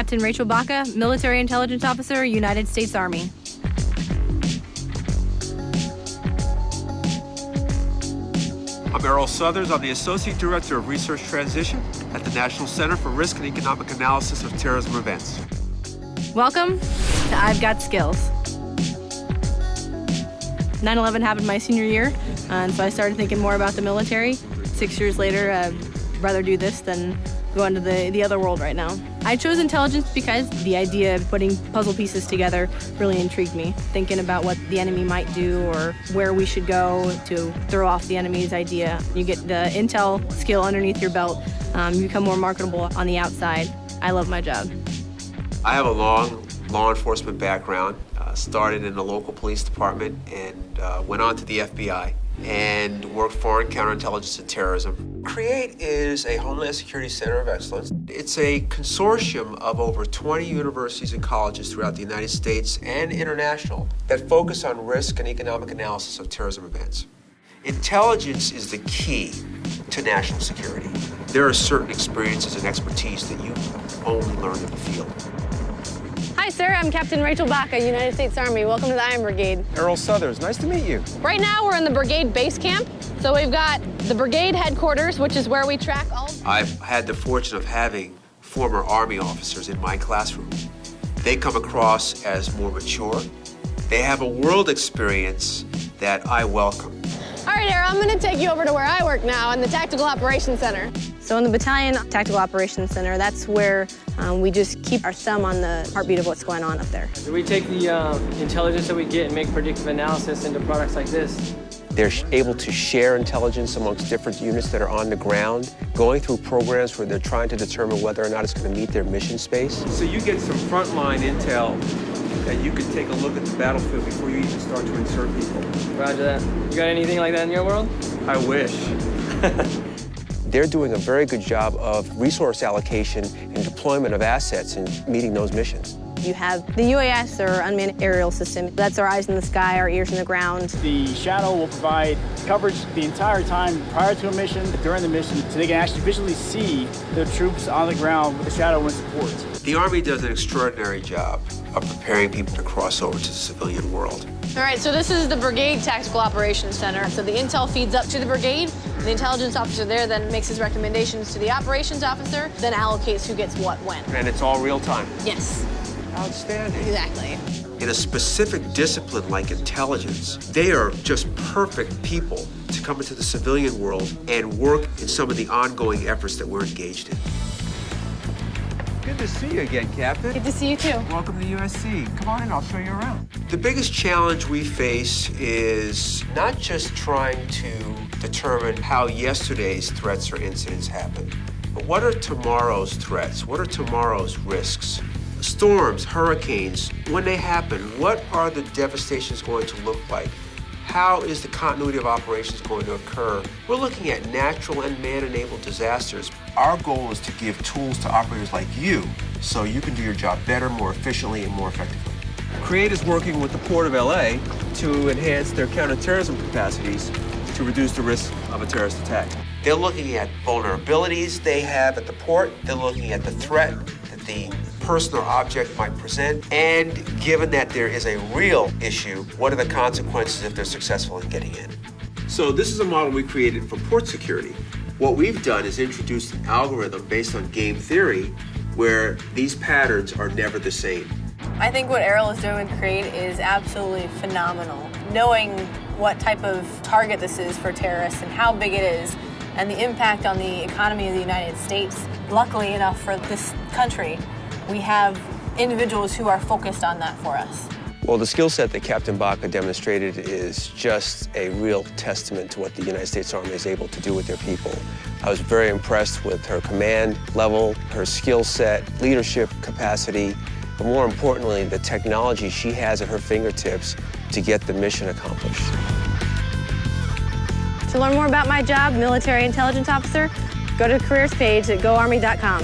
Captain Rachel Baca, Military Intelligence Officer, United States Army. I'm Errol Southers. I'm the Associate Director of Research Transition at the National Center for Risk and Economic Analysis of Terrorism Events. Welcome to I've Got Skills. 9/11 happened my senior year, and so I started thinking more about the military. 6 years later, I'd rather do this than go into the other world right now. I chose intelligence because the idea of putting puzzle pieces together really intrigued me. Thinking about what the enemy might do or where we should go to throw off the enemy's idea. You get the intel skill underneath your belt, you become more marketable on the outside. I love my job. I have a long law enforcement background. Started in the local police department and went on to the FBI and worked foreign counterintelligence and terrorism. CREATE is a Homeland Security Center of Excellence. It's a consortium of over 20 universities and colleges throughout the United States and international that focus on risk and economic analysis of terrorism events. Intelligence is the key to national security. There are certain experiences and expertise that you only learn in the field. Hi, sir. I'm Captain Rachel Baca, United States Army. Welcome to the Iron Brigade. Errol Southers, nice to meet you. Right now, we're in the brigade base camp. So we've got the brigade headquarters, which is where we track all. I've had the fortune of having former Army officers in my classroom. They come across as more mature. They have a world experience that I welcome. All right, Errol, I'm going to take you over to where I work now in the Tactical Operations Center. So in the Battalion Tactical Operations Center, that's where we just keep our thumb on the heartbeat of what's going on up there. We take the intelligence that we get and make predictive analysis into products like this. They're able to share intelligence amongst different units that are on the ground, going through programs where they're trying to determine whether or not it's going to meet their mission space. So you get some frontline intel that you can take a look at the battlefield before you even start to insert people. Roger that. You got anything like that in your world? I wish. They're doing a very good job of resource allocation and deployment of assets in meeting those missions. You have the UAS, or unmanned aerial system. That's our eyes in the sky, our ears in the ground. The Shadow will provide coverage the entire time prior to a mission, during the mission, so they can actually visually see the troops on the ground with the Shadow in support. The Army does an extraordinary job of preparing people to cross over to the civilian world. All right, so this is the Brigade Tactical Operations Center. So the intel feeds up to the brigade. The intelligence officer there then makes his recommendations to the operations officer, then allocates who gets what when. And it's all real time. Yes. Outstanding. Exactly. In a specific discipline like intelligence, they are just perfect people to come into the civilian world and work in some of the ongoing efforts that we're engaged in. Good to see you again, Captain. Good to see you too. Welcome to USC. Come on in, I'll show you around. The biggest challenge we face is not just trying to determine how yesterday's threats or incidents happened, but what are tomorrow's threats? What are tomorrow's risks? Storms, hurricanes, when they happen, what are the devastations going to look like? How is the continuity of operations going to occur? We're looking at natural and man-enabled disasters. Our goal is to give tools to operators like you so you can do your job better, more efficiently, and more effectively. CREATE is working with the Port of LA to enhance their counterterrorism capacities to reduce the risk of a terrorist attack. They're looking at vulnerabilities they have at the port. They're looking at the threat that the person or object might present, and given that there is a real issue, what are the consequences if they're successful in getting in? So this is a model we created for port security. What we've done is introduced an algorithm based on game theory where these patterns are never the same. I think what Errol is doing with CREATE is absolutely phenomenal. Knowing what type of target this is for terrorists and how big it is and the impact on the economy of the United States, luckily enough for this country, we have individuals who are focused on that for us. Well, the skill set that Captain Baca demonstrated is just a real testament to what the United States Army is able to do with their people. I was very impressed with her command level, her skill set, leadership capacity, but more importantly, the technology she has at her fingertips to get the mission accomplished. To learn more about my job, Military Intelligence Officer, go to the careers page at goarmy.com.